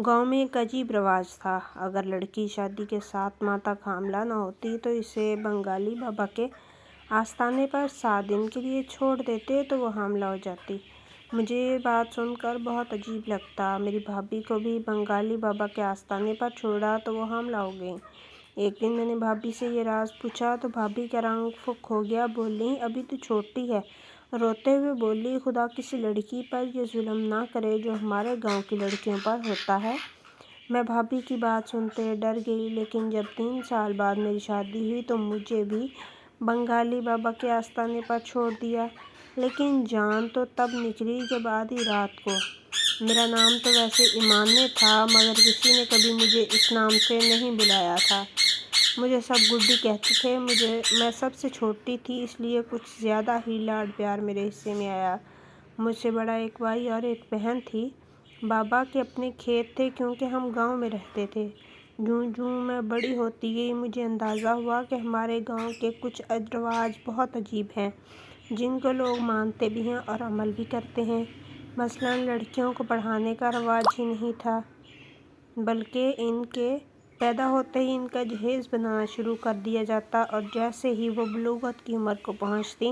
گاؤں میں ایک عجیب رواج تھا۔ اگر لڑکی شادی کے 7 ماہ تک حاملہ نہ ہوتی تو اسے بنگالی بابا کے آستانے پر 7 دن کے لیے چھوڑ دیتے تو وہ حاملہ ہو جاتی۔ مجھے یہ بات سن کر بہت عجیب لگتا۔ میری بھابھی کو بھی بنگالی بابا کے آستانے پر چھوڑا تو وہ حاملہ ہو گئیں۔ ایک دن میں نے بھابھی سے یہ راز پوچھا تو بھابھی کا رنگ پھک ہو گیا۔ بولیں، ابھی تو چھوٹی ہے۔ روتے ہوئے بولی، خدا کسی لڑکی پر یہ ظلم نہ کرے جو ہمارے گاؤں کی لڑکیوں پر ہوتا ہے۔ میں بھابھی کی بات سنتے ڈر گئی، لیکن جب 3 سال بعد میری شادی ہوئی تو مجھے بھی بنگالی بابا کے آستانے پر چھوڑ دیا۔ لیکن جان تو تب نکلی جب آدھی رات کو۔ میرا نام تو ویسے ایمان تھا، مگر کسی نے کبھی مجھے اس نام سے نہیں بلایا تھا۔ مجھے سب گڈی کہتے تھے۔ میں سب سے چھوٹی تھی، اس لیے کچھ زیادہ ہی لاڈ پیار میرے حصے میں آیا۔ مجھ سے بڑا ایک بھائی اور ایک بہن تھی۔ بابا کے اپنے کھیت تھے کیونکہ ہم گاؤں میں رہتے تھے۔ جوں جوں میں بڑی ہوتی گئی مجھے اندازہ ہوا کہ ہمارے گاؤں کے کچھ رواج بہت عجیب ہیں، جن کو لوگ مانتے بھی ہیں اور عمل بھی کرتے ہیں۔ مثلاً لڑکیوں کو پڑھانے کا رواج ہی نہیں تھا، بلکہ ان کے پیدا ہوتے ہی ان کا جہیز بنانا شروع کر دیا جاتا اور جیسے ہی وہ بلوغت کی عمر کو پہنچتی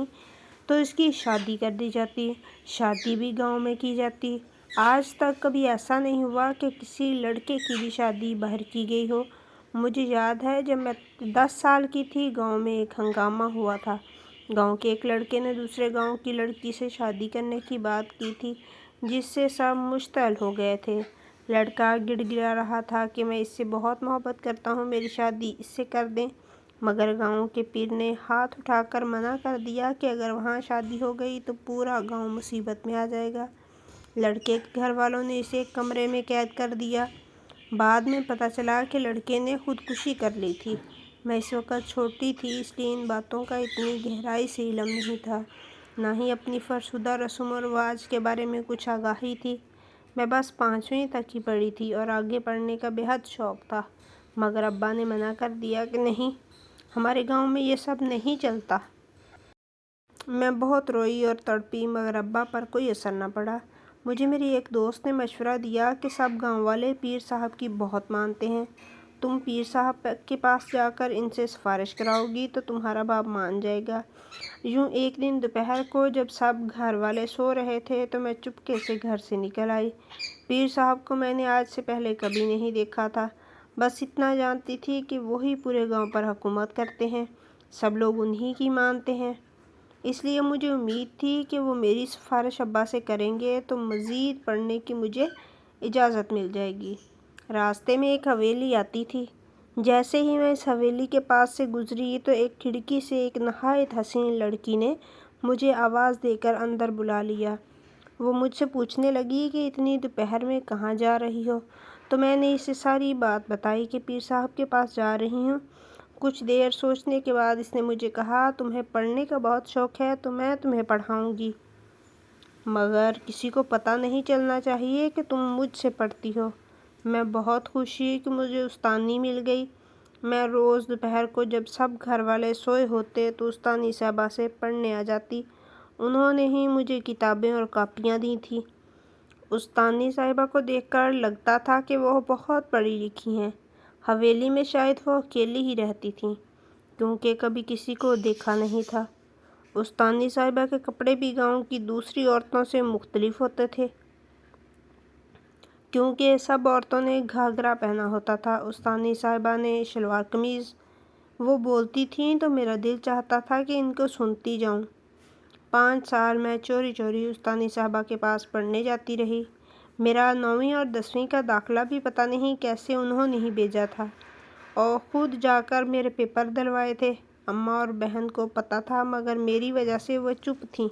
تو اس کی شادی کر دی جاتی۔ شادی بھی گاؤں میں کی جاتی۔ آج تک کبھی ایسا نہیں ہوا کہ کسی لڑکے کی بھی شادی باہر کی گئی ہو۔ مجھے یاد ہے جب میں 10 سال کی تھی، گاؤں میں ایک ہنگامہ ہوا تھا۔ گاؤں کے ایک لڑکے نے دوسرے گاؤں کی لڑکی سے شادی کرنے کی بات کی تھی، جس سے سب مشتعل ہو گئے تھے۔ لڑکا گڑ گڑا رہا تھا کہ میں اس سے بہت محبت کرتا ہوں، میری شادی اس سے کر دیں۔ مگر گاؤں کے پیر نے ہاتھ اٹھا کر منع کر دیا کہ اگر وہاں شادی ہو گئی تو پورا گاؤں مصیبت میں آ جائے گا۔ لڑکے کے گھر والوں نے اسے ایک کمرے میں قید کر دیا۔ بعد میں پتہ چلا کہ لڑکے نے خودکشی کر لی تھی۔ میں اس وقت چھوٹی تھی، اس لیے ان باتوں کا اتنی گہرائی سے علم نہیں تھا، نہ ہی اپنی فرسودہ رسم و رواج کے بارے میں کچھ آگاہی تھی۔ میں بس 5ویں تک ہی پڑھی تھی اور آگے پڑھنے کا بے حد شوق تھا، مگر ابا نے منع کر دیا کہ نہیں، ہمارے گاؤں میں یہ سب نہیں چلتا۔ میں بہت روئی اور تڑپی، مگر ابا پر کوئی اثر نہ پڑا۔ مجھے میری ایک دوست نے مشورہ دیا کہ سب گاؤں والے پیر صاحب کی بہت مانتے ہیں، تم پیر صاحب کے پاس جا کر ان سے سفارش کراؤ گی تو تمہارا باپ مان جائے گا۔ یوں ایک دن دوپہر کو جب سب گھر والے سو رہے تھے تو میں چپکے سے گھر سے نکل آئی۔ پیر صاحب کو میں نے آج سے پہلے کبھی نہیں دیکھا تھا، بس اتنا جانتی تھی کہ وہی پورے گاؤں پر حکومت کرتے ہیں، سب لوگ انہی کی مانتے ہیں۔ اس لیے مجھے امید تھی کہ وہ میری سفارش ابا سے کریں گے تو مزید پڑھنے کی مجھے اجازت مل جائے گی۔ راستے میں ایک حویلی آتی تھی۔ جیسے ہی میں اس حویلی کے پاس سے گزری تو ایک کھڑکی سے ایک نہایت حسین لڑکی نے مجھے آواز دے کر اندر بلا لیا۔ وہ مجھ سے پوچھنے لگی کہ اتنی دوپہر میں کہاں جا رہی ہو؟ تو میں نے اسے ساری بات بتائی کہ پیر صاحب کے پاس جا رہی ہوں۔ کچھ دیر سوچنے کے بعد اس نے مجھے کہا، تمہیں پڑھنے کا بہت شوق ہے تو میں تمہیں پڑھاؤں گی، مگر کسی کو پتہ نہیں چلنا چاہیے کہ تم مجھ سے پڑھتی ہو۔ میں بہت خوش ہوئی کہ مجھے استانی مل گئی۔ میں روز دوپہر کو جب سب گھر والے سوئے ہوتے تو استانی صاحبہ سے پڑھنے آ جاتی۔ انہوں نے ہی مجھے کتابیں اور کاپیاں دی تھیں۔ استانی صاحبہ کو دیکھ کر لگتا تھا کہ وہ بہت پڑھی لکھی ہیں۔ حویلی میں شاید وہ اکیلی ہی رہتی تھیں، کیونکہ کبھی کسی کو دیکھا نہیں تھا۔ استانی صاحبہ کے کپڑے بھی گاؤں کی دوسری عورتوں سے مختلف ہوتے تھے، کیونکہ سب عورتوں نے گھاگھرا پہنا ہوتا تھا، استانی صاحبہ نے شلوار قمیض۔ وہ بولتی تھیں تو میرا دل چاہتا تھا کہ ان کو سنتی جاؤں۔ 5 سال میں چوری چوری استانی صاحبہ کے پاس پڑھنے جاتی رہی۔ میرا 9ویں اور 10ویں کا داخلہ بھی پتہ نہیں کیسے انہوں نے ہی بھیجا تھا اور خود جا کر میرے پیپر دلوائے تھے۔ اماں اور بہن کو پتہ تھا، مگر میری وجہ سے وہ چپ تھیں۔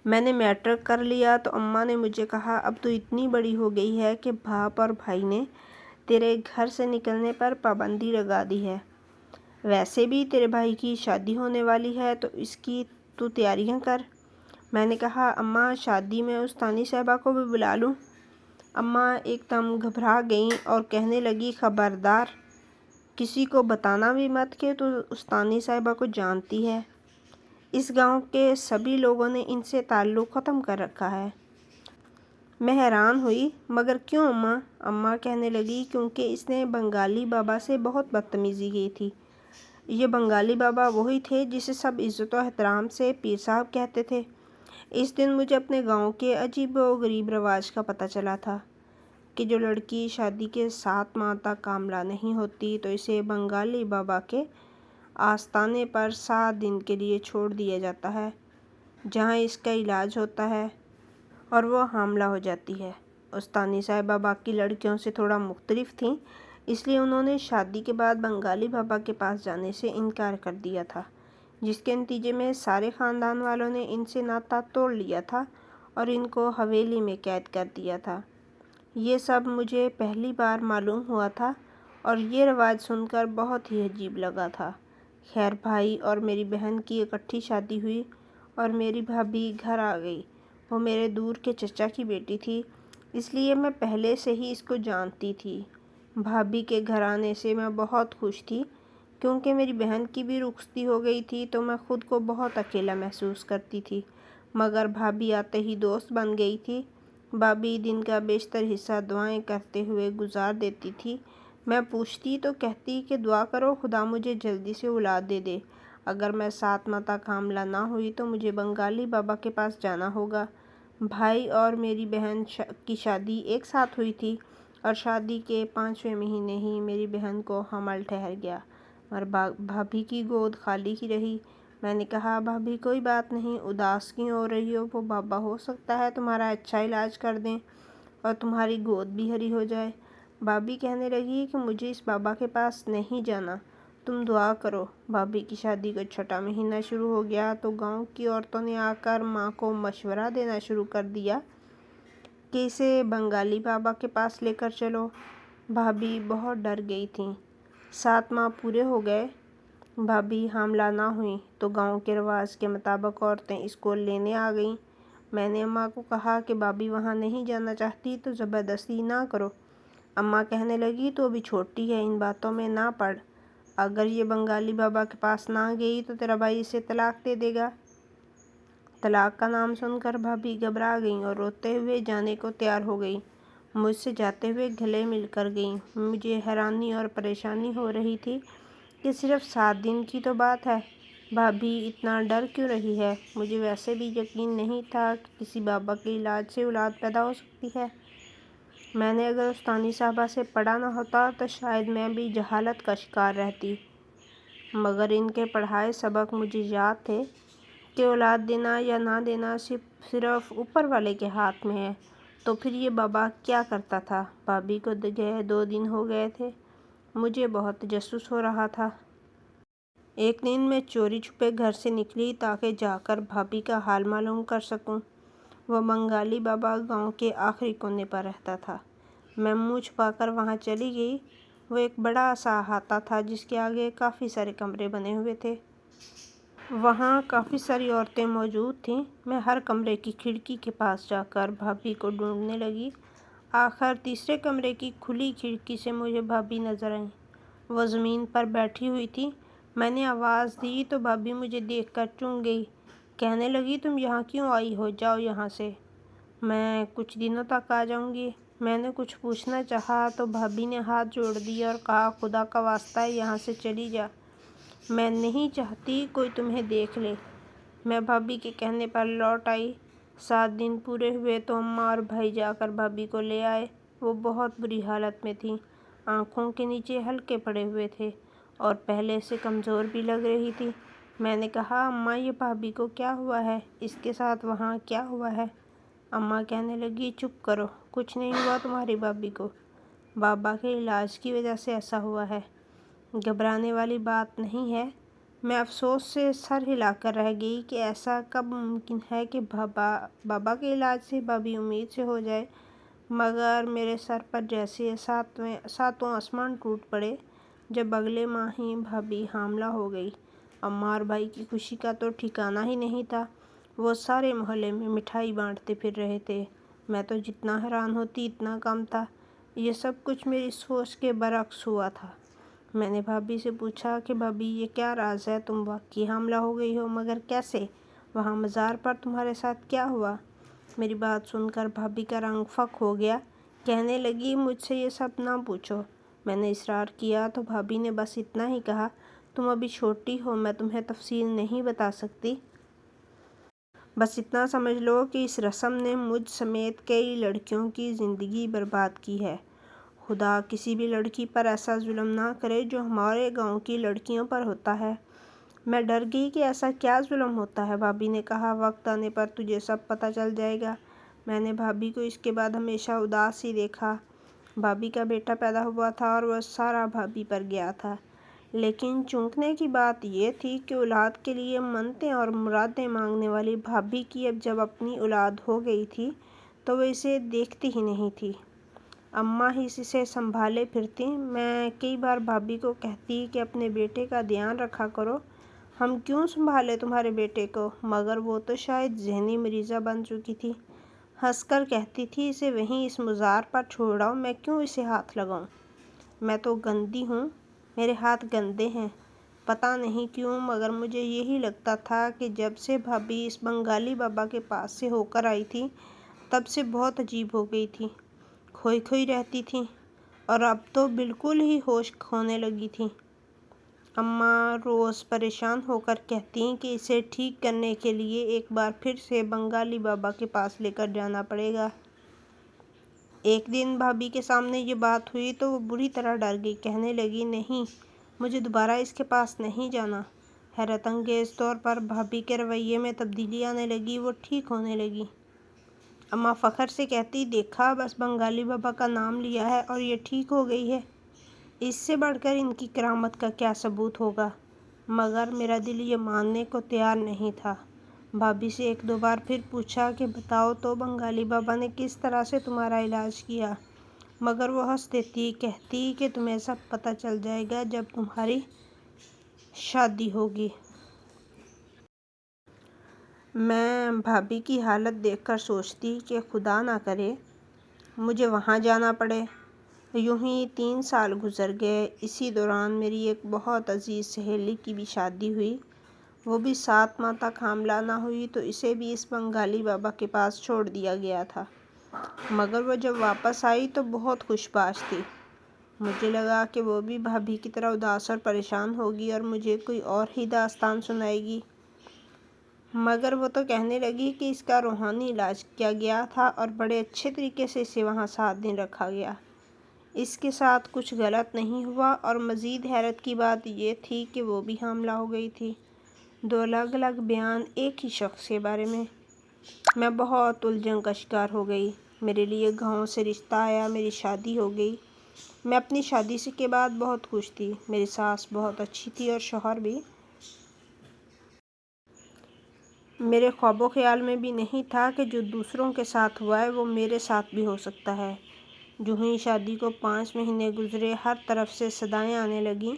میں نے میٹرک کر لیا تو اماں نے مجھے کہا، اب تو اتنی بڑی ہو گئی ہے کہ باپ اور بھائی نے تیرے گھر سے نکلنے پر پابندی لگا دی ہے۔ ویسے بھی تیرے بھائی کی شادی ہونے والی ہے تو اس کی تو تیاریاں کر۔ میں نے کہا، اماں شادی میں استانی صاحبہ کو بھی بلا لوں؟ اماں ایک دم گھبرا گئیں اور کہنے لگیں، خبردار، کسی کو بتانا بھی مت کہ تو استانی صاحبہ کو جانتی ہے۔ اس گاؤں کے سبھی لوگوں نے ان سے تعلق ختم کر رکھا ہے۔ میں حیران ہوئی، مگر کیوں اماں؟ اماں کہنے لگی کیونکہ اس نے بنگالی بابا سے بہت بدتمیزی کی تھی۔ یہ بنگالی بابا وہی تھے جسے سب عزت و احترام سے پیر صاحب کہتے تھے۔ اس دن مجھے اپنے گاؤں کے عجیب و غریب رواج کا پتہ چلا تھا کہ جو لڑکی شادی کے 7 ماہ تک حاملہ نہیں ہوتی تو اسے بنگالی بابا کے آستانے پر 7 دن کے لیے چھوڑ دیا جاتا ہے، جہاں اس کا علاج ہوتا ہے اور وہ حاملہ ہو جاتی ہے۔ استانی صاحبہ باقی لڑکیوں سے تھوڑا مختلف تھیں، اس لیے انہوں نے شادی کے بعد بنگالی بابا کے پاس جانے سے انکار کر دیا تھا، جس کے نتیجے میں سارے خاندان والوں نے ان سے ناطا توڑ لیا تھا اور ان کو حویلی میں قید کر دیا تھا۔ یہ سب مجھے پہلی بار معلوم ہوا تھا اور یہ رواج سن کر بہت ہی عجیب لگا تھا۔ خیر بھائی اور میری بہن کی اکٹھی شادی ہوئی اور میری بھابھی گھر آ گئی۔ وہ میرے دور کے چچا کی بیٹی تھی، اس لیے میں پہلے سے ہی اس کو جانتی تھی۔ بھابھی کے گھر آنے سے میں بہت خوش تھی، کیونکہ میری بہن کی بھی رخصتی ہو گئی تھی تو میں خود کو بہت اکیلا محسوس کرتی تھی، مگر بھابھی آتے ہی دوست بن گئی تھی۔ بھابھی دن کا بیشتر حصہ دعائیں کرتے ہوئے گزار دیتی تھی۔ میں پوچھتی تو کہتی کہ دعا کرو خدا مجھے جلدی سے اولاد دے دے۔ اگر میں 7 ماہ تک حاملہ نہ ہوئی تو مجھے بنگالی بابا کے پاس جانا ہوگا۔ بھائی اور میری بہن کی شادی ایک ساتھ ہوئی تھی اور شادی کے 5ویں مہینے ہی میری بہن کو حمل ٹھہر گیا، اور بھابھی کی گود خالی ہی رہی۔ میں نے کہا بھابھی کوئی بات نہیں، اداس کیوں ہو رہی ہو؟ وہ بابا ہو سکتا ہے تمہارا اچھا علاج کر دیں اور تمہاری گود بھی ہری ہو جائے۔ بھابھی کہنے لگی کہ مجھے اس بابا کے پاس نہیں جانا، تم دعا کرو۔ بھابھی کی شادی کا 6واں مہینہ شروع ہو گیا تو گاؤں کی عورتوں نے آ کر ماں کو مشورہ دینا شروع کر دیا کہ اسے بنگالی بابا کے پاس لے کر چلو۔ بھابھی بہت ڈر گئی تھیں۔ 7 ماہ پورے ہو گئے، بھابھی حاملہ نہ ہوئیں تو گاؤں کے رواج کے مطابق عورتیں اس کو لینے آ گئیں۔ میں نے اماں کو کہا کہ بھابھی وہاں نہیں جانا چاہتی تو زبردستی نہ کرو۔ اماں کہنے لگی تو ابھی چھوٹی ہے، ان باتوں میں نہ پڑ، اگر یہ بنگالی بابا کے پاس نہ گئی تو تیرا بھائی اسے طلاق دے دے گا۔ طلاق کا نام سن کر بھابھی گھبرا گئیں اور روتے ہوئے جانے کو تیار ہو گئیں۔ مجھ سے جاتے ہوئے گلے مل کر گئیں۔ مجھے حیرانی اور پریشانی ہو رہی تھی کہ صرف 7 دن کی تو بات ہے، بھابھی اتنا ڈر کیوں رہی ہے؟ مجھے ویسے بھی یقین نہیں تھا کہ کسی بابا کے علاج سے اولاد پیدا ہو سکتی ہے۔ میں نے اگر استانی صاحبہ سے پڑھا نہ ہوتا تو شاید میں بھی جہالت کا شکار رہتی، مگر ان کے پڑھائے سبق مجھے یاد تھے کہ اولاد دینا یا نہ دینا صرف اوپر والے کے ہاتھ میں ہے۔ تو پھر یہ بابا کیا کرتا تھا؟ بھابھی کو گئے 2 دن ہو گئے تھے، مجھے بہت تجسس ہو رہا تھا۔ ایک دن میں چوری چھپے گھر سے نکلی تاکہ جا کر بھابھی کا حال معلوم کر سکوں۔ وہ بنگالی بابا گاؤں کے آخری کونے پر رہتا تھا۔ میں منہ چھپا کر وہاں چلی گئی۔ وہ ایک بڑا سا احاطہ تھا جس کے آگے کافی سارے کمرے بنے ہوئے تھے۔ وہاں کافی ساری عورتیں موجود تھیں۔ میں ہر کمرے کی کھڑکی کے پاس جا کر بھابھی کو ڈھونڈنے لگی۔ آخر تیسرے کمرے کی کھلی کھڑکی سے مجھے بھابھی نظر آئیں۔ وہ زمین پر بیٹھی ہوئی تھی۔ میں نے آواز دی تو بھابھی مجھے دیکھ کر چونک گئی، کہنے لگی تم یہاں کیوں آئی ہو؟ جاؤ یہاں سے۔ میں کچھ دنوں تک آ جاؤں گی۔ میں نے کچھ پوچھنا چاہا تو بھابھی نے ہاتھ جوڑ دیے اور کہا خدا کا واسطہ ہے یہاں سے چلی جا، میں نہیں چاہتی کوئی تمہیں دیکھ لے۔ میں بھابھی کے کہنے پر لوٹ آئی۔ 7 دن پورے ہوئے تو اماں اور بھائی جا کر بھابھی کو لے آئے۔ وہ بہت بری حالت میں تھیں، آنکھوں کے نیچے ہلکے پڑے ہوئے تھے اور پہلے سے کمزور بھی لگ رہی تھی۔ میں نے کہا اماں یہ بھابھی کو کیا ہوا ہے؟ اس کے ساتھ وہاں کیا ہوا ہے؟ اماں کہنے لگی چپ کرو، کچھ نہیں ہوا تمہاری بھابھی کو، بابا کے علاج کی وجہ سے ایسا ہوا ہے، گھبرانے والی بات نہیں ہے۔ میں افسوس سے سر ہلا کر رہ گئی کہ ایسا کب ممکن ہے کہ بابا کے علاج سے بھابھی امید سے ہو جائے، مگر میرے سر پر جیسے 7واں آسمان ٹوٹ پڑے جب اگلے ماہ ہی بھابھی حاملہ ہو گئی۔ اماں اور بھائی کی خوشی کا تو ٹھکانہ ہی نہیں تھا۔ وہ سارے محلے میں مٹھائی بانٹتے پھر رہے تھے۔ میں تو جتنا حیران ہوتی اتنا کم تھا۔ یہ سب کچھ میری سوچ کے برعکس ہوا تھا۔ میں نے بھابھی سے پوچھا کہ بھابھی یہ کیا راز ہے؟ تم واقعی حاملہ ہو گئی ہو، مگر کیسے؟ وہاں مزار پر تمہارے ساتھ کیا ہوا؟ میری بات سن کر بھابھی کا رنگ فک ہو گیا۔ کہنے لگی مجھ سے یہ سب نہ پوچھو۔ میں نے اصرار کیا تو بھابھی نے بس اتنا ہی کہا، تم ابھی چھوٹی ہو، میں تمہیں تفصیل نہیں بتا سکتی۔ بس اتنا سمجھ لو کہ اس رسم نے مجھ سمیت کئی لڑکیوں کی زندگی برباد کی ہے۔ خدا کسی بھی لڑکی پر ایسا ظلم نہ کرے جو ہمارے گاؤں کی لڑکیوں پر ہوتا ہے۔ میں ڈر گئی کہ ایسا کیا ظلم ہوتا ہے۔ بھابھی نے کہا، وقت آنے پر تجھے سب پتہ چل جائے گا۔ میں نے بھابھی کو اس کے بعد ہمیشہ اداس ہی دیکھا۔ بھابھی کا بیٹا پیدا ہوا تھا اور وہ سارا بھابھی پر گیا تھا۔ لیکن چونکنے کی بات یہ تھی کہ اولاد کے لیے منتیں اور مرادیں مانگنے والی بھابھی کی اب جب اپنی اولاد ہو گئی تھی تو وہ اسے دیکھتی ہی نہیں تھی۔ اماں ہی اسے سنبھالے پھرتیں۔ میں کئی بار بھابھی کو کہتی کہ اپنے بیٹے کا دھیان رکھا کرو، ہم کیوں سنبھالیں تمہارے بیٹے کو، مگر وہ تو شاید ذہنی مریضہ بن چکی تھی۔ ہنس کر کہتی تھی، اسے وہیں اس مزار پر چھوڑ آؤ، میں کیوں اسے ہاتھ لگاؤں، میں تو گندی ہوں، میرے ہاتھ گندے ہیں۔ پتہ نہیں کیوں مگر مجھے یہی لگتا تھا کہ جب سے بھابھی اس بنگالی بابا کے پاس سے ہو کر آئی تھی تب سے بہت عجیب ہو گئی تھی، کھوئی کھوئی رہتی تھی اور اب تو بالکل ہی ہوش کھونے لگی تھی۔ اماں روز پریشان ہو کر کہتیں کہ اسے ٹھیک کرنے کے لیے ایک بار پھر سے بنگالی بابا کے پاس لے کر جانا پڑے گا۔ ایک دن بھابھی کے سامنے یہ بات ہوئی تو وہ بری طرح ڈر گئی۔ کہنے لگی، نہیں، مجھے دوبارہ اس کے پاس نہیں جانا۔ حیرت انگیز طور پر بھابھی کے رویے میں تبدیلی آنے لگی، وہ ٹھیک ہونے لگی۔ اماں فخر سے کہتی، دیکھا، بس بنگالی بابا کا نام لیا ہے اور یہ ٹھیک ہو گئی ہے، اس سے بڑھ کر ان کی کرامت کا کیا ثبوت ہوگا۔ مگر میرا دل یہ ماننے کو تیار نہیں تھا۔ بھابھی سے ایک دو بار پھر پوچھا کہ بتاؤ تو بنگالی بابا نے کس طرح سے تمہارا علاج کیا، مگر وہ ہنس دیتی، کہتی کہ تمہیں سب پتہ چل جائے گا جب تمہاری شادی ہوگی۔ میں بھابھی کی حالت دیکھ کر سوچتی کہ خدا نہ کرے مجھے وہاں جانا پڑے۔ یوں ہی 3 سال گزر گئے۔ اسی دوران میری ایک بہت عزیز سہیلی کی بھی شادی ہوئی۔ وہ بھی 7 ماہ تک حاملہ نہ ہوئی تو اسے بھی اس بنگالی بابا کے پاس چھوڑ دیا گیا تھا، مگر وہ جب واپس آئی تو بہت خوش باش تھی۔ مجھے لگا کہ وہ بھی بھابھی کی طرح اداس اور پریشان ہوگی اور مجھے کوئی اور ہی داستان سنائے گی، مگر وہ تو کہنے لگی کہ اس کا روحانی علاج کیا گیا تھا اور بڑے اچھے طریقے سے اسے وہاں 7 دن رکھا گیا، اس کے ساتھ کچھ غلط نہیں ہوا۔ اور مزید حیرت کی بات یہ تھی کہ وہ بھی حاملہ ہو گئی تھی۔ 2 الگ الگ بیان ایک ہی شخص کے بارے میں۔ میں بہت الجھن کا شکار ہو گئی۔ میرے لیے گاؤں سے رشتہ آیا، میری شادی ہو گئی۔ میں اپنی شادی کے بعد بہت خوش تھی، میری ساس بہت اچھی تھی اور شوہر بھی۔ میرے خواب و خیال میں بھی نہیں تھا کہ جو دوسروں کے ساتھ ہوا ہے وہ میرے ساتھ بھی ہو سکتا ہے۔ جو ہی شادی کو 5 مہینے گزرے، ہر طرف سے صدائیں آنے لگیں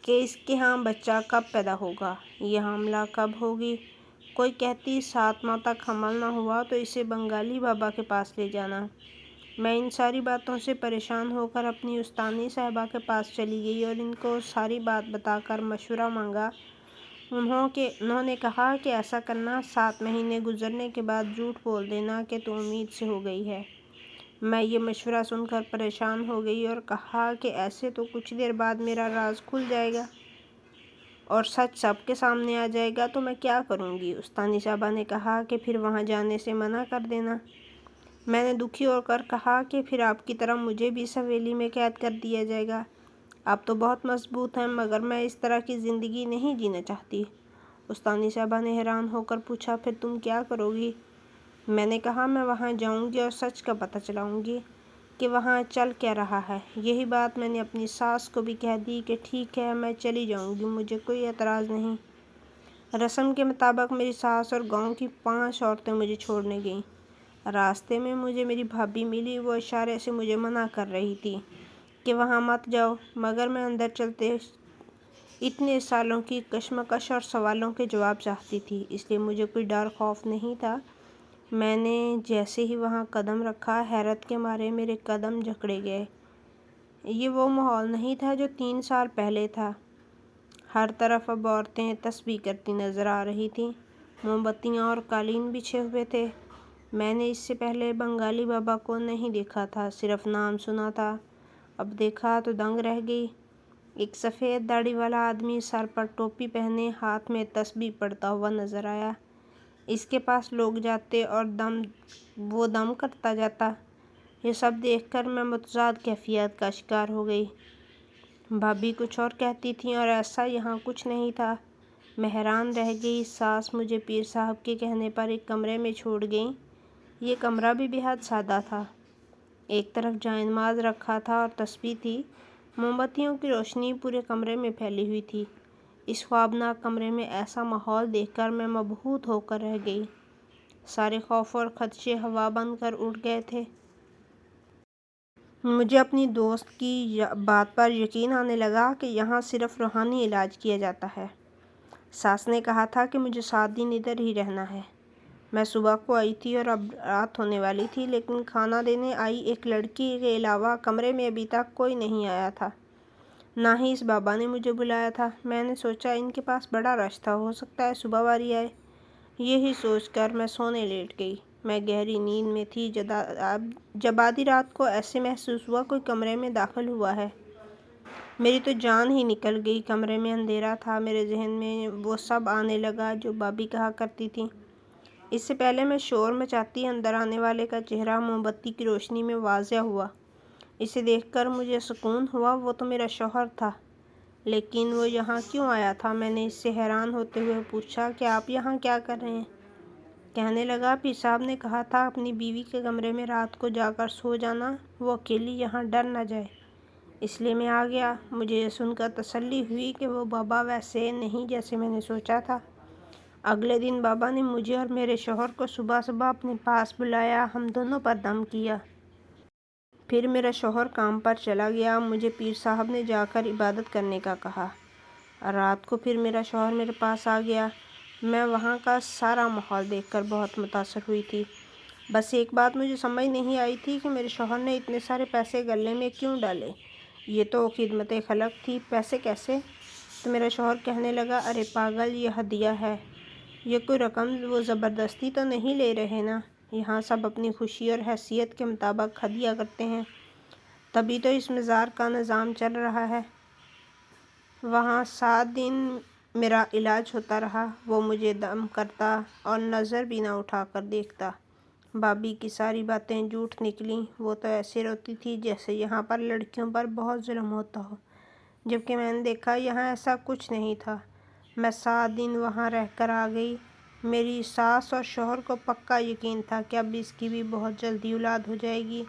کہ اس کے ہاں بچہ کب پیدا ہوگا، یہ حاملہ کب ہوگی۔ کوئی کہتی 7 ماہ تک حمل نہ ہوا تو اسے بنگالی بابا کے پاس لے جانا۔ میں ان ساری باتوں سے پریشان ہو کر اپنی استانی صاحبہ کے پاس چلی گئی اور ان کو ساری بات بتا کر مشورہ مانگا۔ انہوں نے کہا کہ ایسا کرنا، 7 مہینے گزرنے کے بعد جھوٹ بول دینا کہ تو امید سے ہو گئی ہے۔ میں یہ مشورہ سن کر پریشان ہو گئی اور کہا کہ ایسے تو کچھ دیر بعد میرا راز کھل جائے گا اور سچ سب کے سامنے آ جائے گا تو میں کیا کروں گی۔ استانی صاحبہ نے کہا کہ پھر وہاں جانے سے منع کر دینا۔ میں نے دکھی ہو کر کہا کہ پھر آپ کی طرح مجھے بھی اس حویلی میں قید کر دیا جائے گا۔ آپ تو بہت مضبوط ہیں، مگر میں اس طرح کی زندگی نہیں جینا چاہتی۔ استانی صاحبہ نے حیران ہو کر پوچھا، پھر تم کیا کرو گی؟ میں نے کہا، میں وہاں جاؤں گی اور سچ کا پتہ چلاؤں گی کہ وہاں چل کیا رہا ہے۔ یہی بات میں نے اپنی ساس کو بھی کہہ دی کہ ٹھیک ہے، میں چلی جاؤں گی، مجھے کوئی اعتراض نہیں۔ رسم کے مطابق میری ساس اور گاؤں کی 5 عورتیں مجھے چھوڑنے گئیں۔ راستے میں مجھے میری بھابھی ملی، وہ اشارے سے مجھے منع کر رہی تھی کہ وہاں مت جاؤ، مگر میں اندر چلتے اتنے سالوں کی کشمکش اور سوالوں کے جواب چاہتی تھی، اس لیے مجھے کوئی ڈر خوف نہیں تھا۔ میں نے جیسے ہی وہاں قدم رکھا، حیرت کے مارے میرے قدم جکڑے گئے۔ یہ وہ ماحول نہیں تھا جو 3 سال پہلے تھا۔ ہر طرف اب عورتیں تسبیح کرتی نظر آ رہی تھیں، موم بتیاں اور قالین بچھے ہوئے تھے، میں نے اس سے پہلے بنگالی بابا کو نہیں دیکھا تھا، صرف نام سنا تھا۔ اب دیکھا تو دنگ رہ گئی۔ ایک سفید داڑھی والا آدمی سر پر ٹوپی پہنے ہاتھ میں تسبیح پڑھتا ہوا نظر آیا۔ اس کے پاس لوگ جاتے اور وہ دم کرتا جاتا۔ یہ سب دیکھ کر میں متضاد کیفیت کا شکار ہو گئی۔ بھابھی کچھ اور کہتی تھیں اور ایسا یہاں کچھ نہیں تھا۔ میں حیران رہ گئی۔ ساس مجھے پیر صاحب کے کہنے پر ایک کمرے میں چھوڑ گئیں۔ یہ کمرہ بھی بہت سادہ تھا۔ ایک طرف جائے نماز رکھا تھا اور تسبیح تھی۔ موم بتیوں کی روشنی پورے کمرے میں پھیلی ہوئی تھی۔ اس خوابناک کمرے میں ایسا ماحول دیکھ کر میں مبہوت ہو کر رہ گئی۔ سارے خوف اور خدشے ہوا بن کر اٹھ گئے تھے۔ مجھے اپنی دوست کی بات پر یقین آنے لگا کہ یہاں صرف روحانی علاج کیا جاتا ہے۔ ساس نے کہا تھا کہ مجھے 7 دن ادھر ہی رہنا ہے۔ میں صبح کو آئی تھی اور اب رات ہونے والی تھی، لیکن کھانا دینے آئی ایک لڑکی کے علاوہ کمرے میں ابھی تک کوئی نہیں آیا تھا۔ نہ ہی اس بابا نے مجھے بلایا تھا۔ میں نے سوچا ان کے پاس بڑا رش تھا، ہو سکتا ہے صبح واری آئے۔ یہی سوچ کر میں سونے لیٹ گئی۔ میں گہری نیند میں تھی جب آدھی رات کو ایسے محسوس ہوا کوئی کمرے میں داخل ہوا ہے۔ میری تو جان ہی نکل گئی۔ کمرے میں اندھیرا تھا۔ میرے ذہن میں وہ سب آنے لگا جو بھابھی کہا کرتی تھی۔ اس سے پہلے میں شور مچاتی اندر آنے والے کا چہرہ موم بتی کی روشنی میں واضح ہوا۔ اسے دیکھ کر مجھے سکون ہوا۔ وہ تو میرا شوہر تھا، لیکن وہ یہاں کیوں آیا تھا؟ میں نے اس سے حیران ہوتے ہوئے پوچھا کہ آپ یہاں کیا کر رہے ہیں؟ کہنے لگا پیر صاحب نے کہا تھا اپنی بیوی کے کمرے میں رات کو جا کر سو جانا، وہ اکیلی یہاں ڈر نہ جائے، اس لیے میں آ گیا۔ مجھے یہ سن کر تسلی ہوئی کہ وہ بابا ویسے نہیں جیسے میں نے سوچا تھا۔ اگلے دن بابا نے مجھے اور میرے شوہر کو صبح صبح اپنے پاس بلایا۔ ہم دونوں پر دم کیا۔ پھر میرا شوہر کام پر چلا گیا۔ مجھے پیر صاحب نے جا کر عبادت کرنے کا کہا۔ رات کو پھر میرا شوہر میرے پاس آ گیا۔ میں وہاں کا سارا ماحول دیکھ کر بہت متاثر ہوئی تھی۔ بس ایک بات مجھے سمجھ نہیں آئی تھی کہ میرے شوہر نے اتنے سارے پیسے گلے میں کیوں ڈالے۔ یہ تو خدمت خلق تھی، پیسے کیسے؟ تو میرا شوہر کہنے لگا ارے پاگل، یہ ہدیہ ہے، یہ کوئی رقم وہ زبردستی تو نہیں لے رہے نا، یہاں سب اپنی خوشی اور حیثیت کے مطابق ہدیہ کرتے ہیں، تبھی تو اس مزار کا نظام چل رہا ہے۔ وہاں 7 دن میرا علاج ہوتا رہا۔ وہ مجھے دم کرتا اور نظر بھی نہ اٹھا کر دیکھتا۔ بھابھی کی ساری باتیں جھوٹ نکلیں۔ وہ تو ایسے روتی تھی جیسے یہاں پر لڑکیوں پر بہت ظلم ہوتا ہو، جبکہ میں نے دیکھا یہاں ایسا کچھ نہیں تھا۔ میں 7 دن وہاں رہ کر آ گئی۔ میری ساس اور شوہر کو پکا یقین تھا کہ اب اس کی بھی بہت جلدی اولاد ہو جائے گی،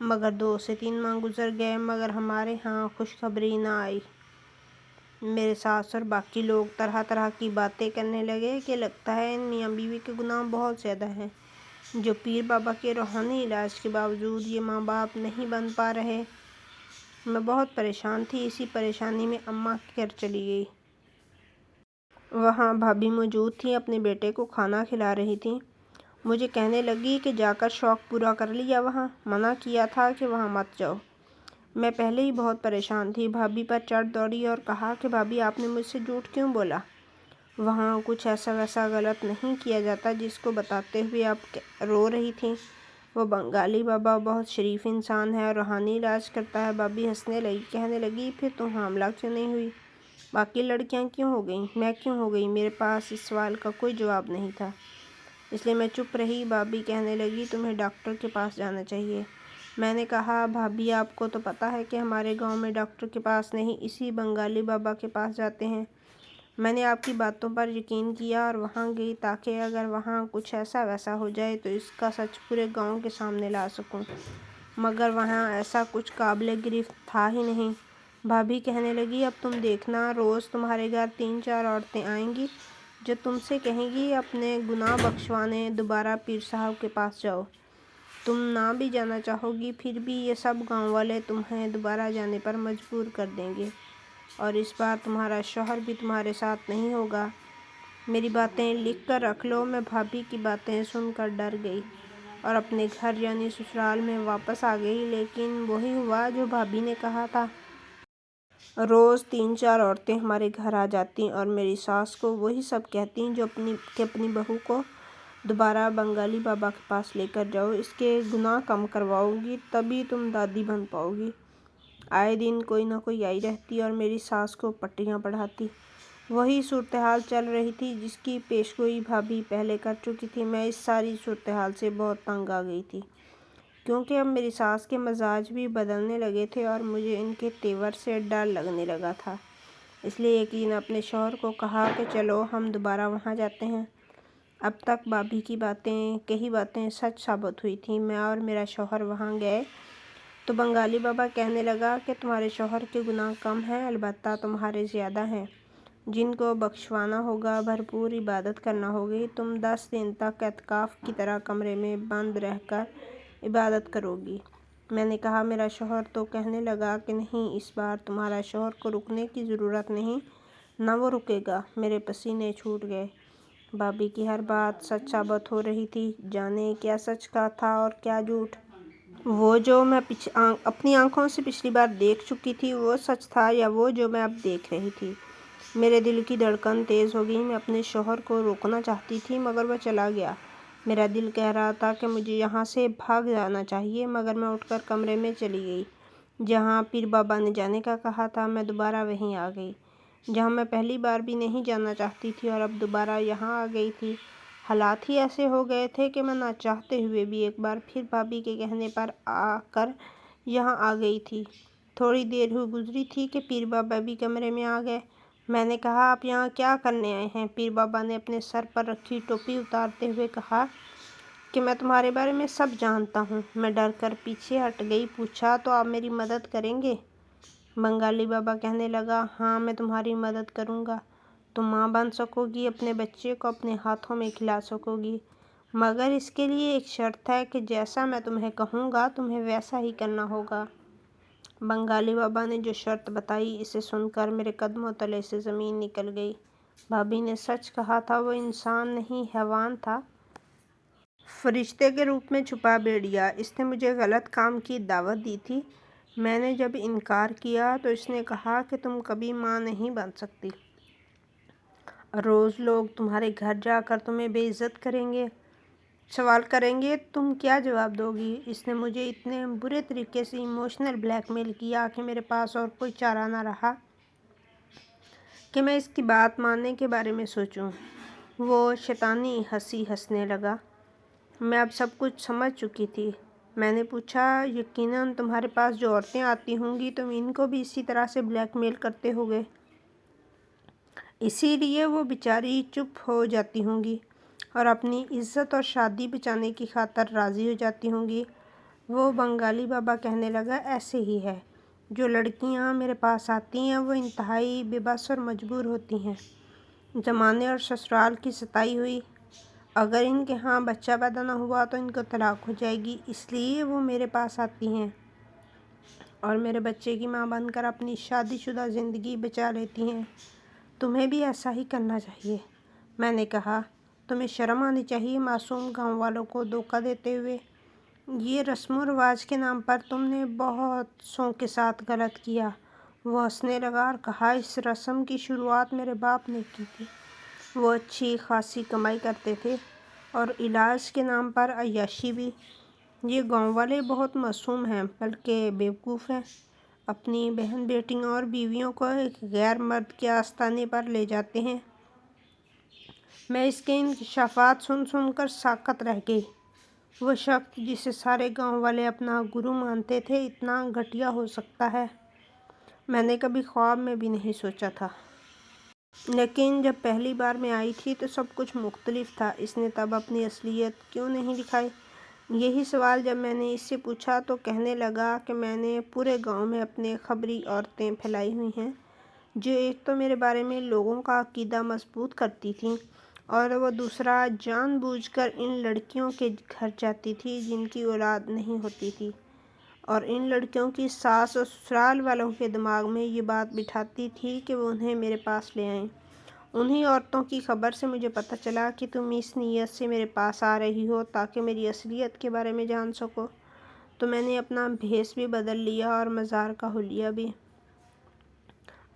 مگر 2 سے 3 ماہ گزر گئے مگر ہمارے ہاں خوشخبری نہ آئی۔ میرے ساس اور باقی لوگ طرح طرح کی باتیں کرنے لگے کہ لگتا ہے ان میاں بیوی کے گناہ بہت زیادہ ہیں، جو پیر بابا کے روحانی علاج کے باوجود یہ ماں باپ نہیں بن پا رہے۔ میں بہت پریشان تھی۔ اسی پریشانی میں اماں کے گھر چلی گئی۔ وہاں بھابھی موجود تھیں، اپنے بیٹے کو کھانا کھلا رہی تھیں۔ مجھے کہنے لگی کہ جا کر شوق پورا کر لیا، وہاں منع کیا تھا کہ وہاں مت جاؤ۔ میں پہلے ہی بہت پریشان تھی۔ بھابھی پر چڑھ دوڑی اور کہا کہ بھابھی آپ نے مجھ سے جھوٹ کیوں بولا؟ وہاں کچھ ایسا ویسا غلط نہیں کیا جاتا جس کو بتاتے ہوئے آپ رو رہی تھیں۔ وہ بنگالی بابا بہت شریف انسان ہے اور روحانی علاج کرتا ہے۔ بھابھی ہنسنے لگی، کہنے لگی پھر تم حاملہ کیوں نہیں ہوئی؟ باقی لڑکیاں کیوں ہو گئیں، میں کیوں ہو گئی؟ میرے پاس اس سوال کا کوئی جواب نہیں تھا، اس لیے میں چپ رہی۔ بھابھی کہنے لگی تمہیں ڈاکٹر کے پاس جانا چاہیے۔ میں نے کہا بھابھی آپ کو تو پتہ ہے کہ ہمارے گاؤں میں ڈاکٹر کے پاس نہیں، اسی بنگالی بابا کے پاس جاتے ہیں۔ میں نے آپ کی باتوں پر یقین کیا اور وہاں گئی تاکہ اگر وہاں کچھ ایسا ویسا ہو جائے تو اس کا سچ پورے گاؤں کے سامنے لا سکوں، مگر وہاں ایسا کچھ قابل گرفت تھا ہی نہیں۔ بھابھی کہنے لگی اب تم دیکھنا، روز تمہارے گھر 3-4 عورتیں آئیں گی جو تم سے کہیں گی اپنے گناہ بخشوانے دوبارہ پیر صاحب کے پاس جاؤ۔ تم نہ بھی جانا چاہو گی پھر بھی یہ سب گاؤں والے تمہیں دوبارہ جانے پر مجبور کر دیں گے، اور اس بار تمہارا شوہر بھی تمہارے ساتھ نہیں ہوگا۔ میری باتیں لکھ کر رکھ لو۔ میں بھابھی کی باتیں سن کر ڈر گئی اور اپنے گھر یعنی سسرال میں واپس آ گئی، لیکن وہی ہوا جو بھابھی نے کہا تھا۔ روز 3-4 عورتیں ہمارے گھر آ جاتیں اور میری ساس کو وہی سب کہتیں جو اپنی بہو کو دوبارہ بنگالی بابا کے پاس لے کر جاؤ، اس کے گناہ کم کرواؤ گی تبھی تم دادی بن پاؤ گی۔ آئے دن کوئی نہ کوئی آئی رہتی اور میری ساس کو پٹیاں پڑھاتی۔ وہی صورتحال چل رہی تھی جس کی پیشگوئی بھابھی پہلے کر چکی تھی۔ میں اس ساری صورتحال سے بہت تنگ آ گئی تھی، کیونکہ اب میری ساس کے مزاج بھی بدلنے لگے تھے اور مجھے ان کے تیور سے ڈر لگنے لگا تھا۔ اس لیے ایک دن اپنے شوہر کو کہا کہ چلو ہم دوبارہ وہاں جاتے ہیں۔ اب تک بھابھی کی کہی باتیں سچ ثابت ہوئی تھیں۔ میں اور میرا شوہر وہاں گئے تو بنگالی بابا کہنے لگا کہ تمہارے شوہر کے گناہ کم ہیں، البتہ تمہارے زیادہ ہیں، جن کو بخشوانا ہوگا، بھرپور عبادت کرنا ہوگی۔ تم 10 دن تک اعتکاف کی طرح کمرے میں بند رہ کر عبادت کرو گی۔ میں نے کہا میرا شوہر تو کہنے لگا کہ نہیں، اس بار تمہارا شوہر کو رکنے کی ضرورت نہیں، نہ وہ رکے گا۔ میرے پسینے چھوٹ گئے۔ بھابھی کی ہر بات سچ ثابت ہو رہی تھی، جانے کیا سچ کا تھا اور کیا جھوٹ۔ وہ جو میں اپنی آنکھوں سے پچھلی بار دیکھ چکی تھی وہ سچ تھا یا وہ جو میں اب دیکھ رہی تھی؟ میرے دل کی دھڑکن تیز ہو گئی۔ میں اپنے شوہر کو روکنا چاہتی تھی مگر وہ چلا گیا۔ میرا دل کہہ رہا تھا کہ مجھے یہاں سے بھاگ جانا چاہیے، مگر میں اٹھ کر کمرے میں چلی گئی۔ جہاں پیر بابا نے جانے کا کہا تھا میں دوبارہ وہیں آ گئی، جہاں میں پہلی بار بھی نہیں جانا چاہتی تھی اور اب دوبارہ یہاں آ گئی تھی۔ حالات ہی ایسے ہو گئے تھے کہ میں نہ چاہتے ہوئے بھی ایک بار پھر بھابھی کے کہنے پر آ کر یہاں آ گئی تھی۔ تھوڑی دیر ہوئی گزری تھی کہ پیر بابا بھی کمرے میں آ گئے۔ میں نے کہا آپ یہاں کیا کرنے آئے ہیں؟ پیر بابا نے اپنے سر پر رکھی ٹوپی اتارتے ہوئے کہا کہ میں تمہارے بارے میں سب جانتا ہوں۔ میں ڈر کر پیچھے ہٹ گئی۔ پوچھا تو آپ میری مدد کریں گے؟ بنگالی بابا کہنے لگا ہاں میں تمہاری مدد کروں گا، تم ماں بن سکو گی، اپنے بچے کو اپنے ہاتھوں میں کھلا سکو گی، مگر اس کے لیے ایک شرط ہے کہ جیسا میں تمہیں کہوں گا تمہیں ویسا ہی کرنا ہوگا۔ بنگالی بابا نے جو شرط بتائی اسے سن کر میرے قدموں تلے سے زمین نکل گئی۔ بھابھی نے سچ کہا تھا، وہ انسان نہیں حیوان تھا، فرشتے کے روپ میں چھپا بھیڑیا۔ اس نے مجھے غلط کام کی دعوت دی تھی۔ میں نے جب انکار کیا تو اس نے کہا کہ تم کبھی ماں نہیں بن سکتی، روز لوگ تمہارے گھر جا کر تمہیں بے عزت کریں گے، سوال کریں گے تم کیا جواب دو گی۔ اس نے مجھے اتنے برے طریقے سے ایموشنل بلیک میل کیا کہ میرے پاس اور کوئی چارہ نہ رہا کہ میں اس کی بات ماننے کے بارے میں سوچوں۔ وہ شیطانی ہنسی ہنسنے لگا۔ میں اب سب کچھ سمجھ چکی تھی۔ میں نے پوچھا یقیناً تمہارے پاس جو عورتیں آتی ہوں گی تم ان کو بھی اسی طرح سے بلیک میل کرتے ہوگے، اسی لیے وہ بیچاری چپ ہو جاتی ہوں گی اور اپنی عزت اور شادی بچانے کی خاطر راضی ہو جاتی ہوں گی۔ وہ بنگالی بابا کہنے لگا ایسے ہی ہے، جو لڑکیاں میرے پاس آتی ہیں وہ انتہائی بے بس اور مجبور ہوتی ہیں، زمانے اور سسرال کی ستائی ہوئی، اگر ان کے ہاں بچہ پیدا نہ ہوا تو ان کو طلاق ہو جائے گی، اس لیے وہ میرے پاس آتی ہیں اور میرے بچے کی ماں بن کر اپنی شادی شدہ زندگی بچا لیتی ہیں۔ تمہیں بھی ایسا ہی کرنا چاہیے۔ میں نے کہا تمہیں شرم آنی چاہیے معصوم گاؤں والوں کو دھوکہ دیتے ہوئے، یہ رسم و رواج کے نام پر تم نے بہت سوں کے ساتھ غلط کیا۔ وہ ہنسنے لگا اور کہا اس رسم کی شروعات میرے باپ نے کی تھی، وہ اچھی خاصی کمائی کرتے تھے اور علاج کے نام پر عیاشی بھی۔ یہ گاؤں والے بہت معصوم ہیں بلکہ بیوقوف ہیں، اپنی بہن بیٹیوں اور بیویوں کو ایک غیر مرد کے آستانے پر لے جاتے ہیں۔ میں اس کے انکشافات سن سن کر ساکت رہ گئی۔ وہ شخص جسے سارے گاؤں والے اپنا گرو مانتے تھے اتنا گھٹیا ہو سکتا ہے، میں نے کبھی خواب میں بھی نہیں سوچا تھا۔ لیکن جب پہلی بار میں آئی تھی تو سب کچھ مختلف تھا۔ اس نے تب اپنی اصلیت کیوں نہیں دکھائی؟ یہی سوال جب میں نے اس سے پوچھا تو کہنے لگا کہ میں نے پورے گاؤں میں اپنے خبری عورتیں پھیلائی ہوئی ہیں، جو ایک تو میرے بارے میں لوگوں کا عقیدہ مضبوط کرتی تھیں اور وہ دوسرا جان بوجھ کر ان لڑکیوں کے گھر جاتی تھی جن کی اولاد نہیں ہوتی تھی، اور ان لڑکیوں کی ساس اور سسرال والوں کے دماغ میں یہ بات بٹھاتی تھی کہ وہ انہیں میرے پاس لے آئیں۔ انہی عورتوں کی خبر سے مجھے پتہ چلا کہ تم اس نیت سے میرے پاس آ رہی ہو تاکہ میری اصلیت کے بارے میں جان سکو، تو میں نے اپنا بھیس بھی بدل لیا اور مزار کا حلیہ بھی۔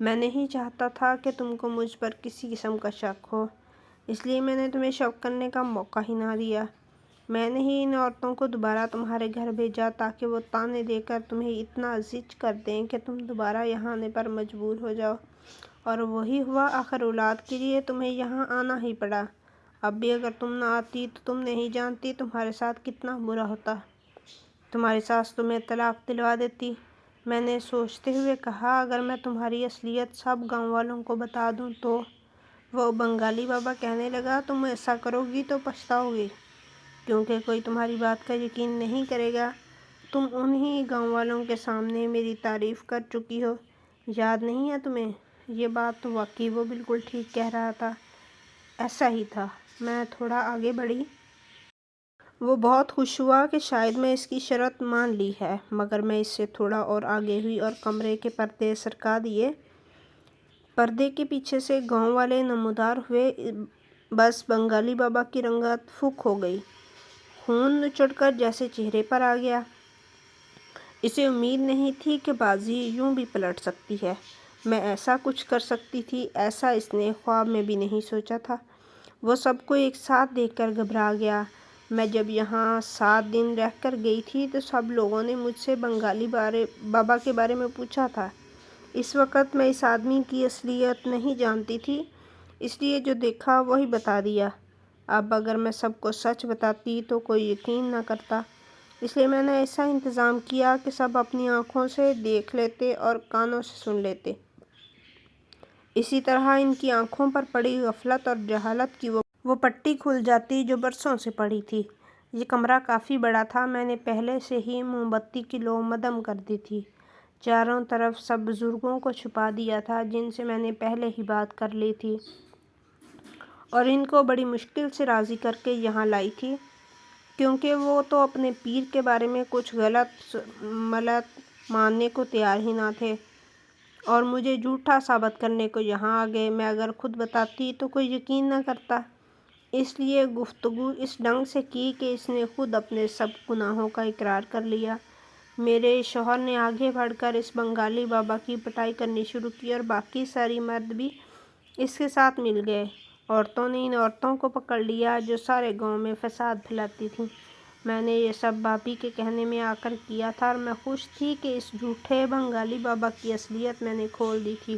میں نہیں چاہتا تھا کہ تم کو مجھ پر کسی قسم کا شک ہو۔ اس لیے میں نے تمہیں شک کرنے کا موقع ہی نہ دیا۔ میں نے ہی ان عورتوں کو دوبارہ تمہارے گھر بھیجا تاکہ وہ طعنے دے کر تمہیں اتنا زج کر دیں کہ تم دوبارہ یہاں آنے پر مجبور ہو جاؤ، اور وہی ہوا۔ آخر اولاد کے لیے تمہیں یہاں آنا ہی پڑا۔ اب بھی اگر تم نہ آتی تو تم نہیں جانتی تمہارے ساتھ کتنا برا ہوتا۔ تمہاری ساس تمہیں طلاق دلوا دیتی۔ میں نے سوچتے ہوئے کہا، اگر میں تمہاری اصلیت سب گاؤں والوں کو بتا دوں تو؟ وہ بنگالی بابا کہنے لگا، تم ایسا کرو گی تو پچھتاؤ گی، کیونکہ کوئی تمہاری بات کا یقین نہیں کرے گا۔ تم انہی گاؤں والوں کے سامنے میری تعریف کر چکی ہو، یاد نہیں ہے تمہیں؟ یہ بات تو واقعی وہ بالکل ٹھیک کہہ رہا تھا۔ ایسا ہی تھا۔ میں تھوڑا آگے بڑھی۔ وہ بہت خوش ہوا کہ شاید میں اس کی شرط مان لی ہے، مگر میں اس سے تھوڑا اور آگے ہوئی اور کمرے کے پردے سرکا دیے۔ پردے کے پیچھے سے گاؤں والے نمودار ہوئے۔ بس بنگالی بابا کی رنگت پھک ہو گئی، خون نچڑ کر جیسے چہرے پر آ گیا۔ اسے امید نہیں تھی کہ بازی یوں بھی پلٹ سکتی ہے، میں ایسا کچھ کر سکتی تھی، ایسا اس نے خواب میں بھی نہیں سوچا تھا۔ وہ سب کو ایک ساتھ دیکھ کر گھبرا گیا۔ میں جب یہاں 7 دن رہ کر گئی تھی تو سب لوگوں نے مجھ سے بنگالی بابا کے بارے میں پوچھا تھا۔ اس وقت میں اس آدمی کی اصلیت نہیں جانتی تھی، اس لیے جو دیکھا وہی بتا دیا۔ اب اگر میں سب کو سچ بتاتی تو کوئی یقین نہ کرتا، اس لیے میں نے ایسا انتظام کیا کہ سب اپنی آنکھوں سے دیکھ لیتے اور کانوں سے سن لیتے۔ اسی طرح ان کی آنکھوں پر پڑی غفلت اور جہالت کی وہ پٹی کھل جاتی جو برسوں سے پڑی تھی۔ یہ کمرہ کافی بڑا تھا۔ میں نے پہلے سے ہی موم بتی کی لو مدھم کر دی تھی۔ چاروں طرف سب بزرگوں کو چھپا دیا تھا جن سے میں نے پہلے ہی بات کر لی تھی، اور ان کو بڑی مشکل سے راضی کر کے یہاں لائی تھی، کیونکہ وہ تو اپنے پیر کے بارے میں کچھ غلط ملت ماننے کو تیار ہی نہ تھے، اور مجھے جھوٹا ثابت کرنے کو یہاں آ گئے۔ میں اگر خود بتاتی تو کوئی یقین نہ کرتا، اس لیے گفتگو اس ڈھنگ سے کی کہ اس نے خود اپنے سب گناہوں کا اقرار کر لیا۔ میرے شوہر نے آگے بڑھ کر اس بنگالی بابا کی پٹائی کرنی شروع کی، اور باقی ساری مرد بھی اس کے ساتھ مل گئے۔ عورتوں نے ان عورتوں کو پکڑ لیا جو سارے گاؤں میں فساد پھیلاتی تھیں۔ میں نے یہ سب بھابھی کے کہنے میں آ کر کیا تھا، اور میں خوش تھی کہ اس جھوٹے بنگالی بابا کی اصلیت میں نے کھول دی تھی۔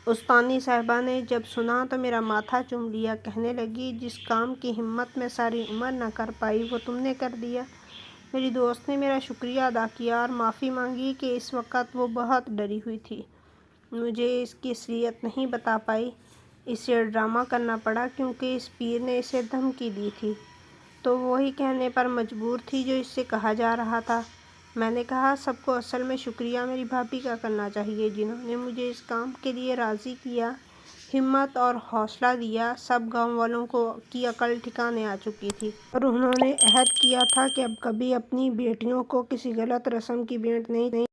استانی صاحبہ نے جب سنا تو میرا ماتھا چوم لیا، کہنے لگی، جس کام کی ہمت میں ساری عمر نہ کر پائی وہ تم نے کر دیا۔ میری دوست نے میرا شکریہ ادا کیا اور معافی مانگی کہ اس وقت وہ بہت ڈری ہوئی تھی، مجھے اس کی اصلیت نہیں بتا پائی۔ اسے ڈرامہ کرنا پڑا کیونکہ اس پیر نے اسے دھمکی دی تھی، تو وہی کہنے پر مجبور تھی جو اس سے کہا جا رہا تھا۔ میں نے کہا، سب کو اصل میں شکریہ میری بھابھی کا کرنا چاہیے جنہوں نے مجھے اس کام کے لیے راضی کیا، ہمت اور حوصلہ دیا۔ سب گاؤں والوں کی عقل ٹھکانے آ چکی تھی، اور انہوں نے عہد کیا تھا کہ اب کبھی اپنی بیٹیوں کو کسی غلط رسم کی بھیٹ نہیں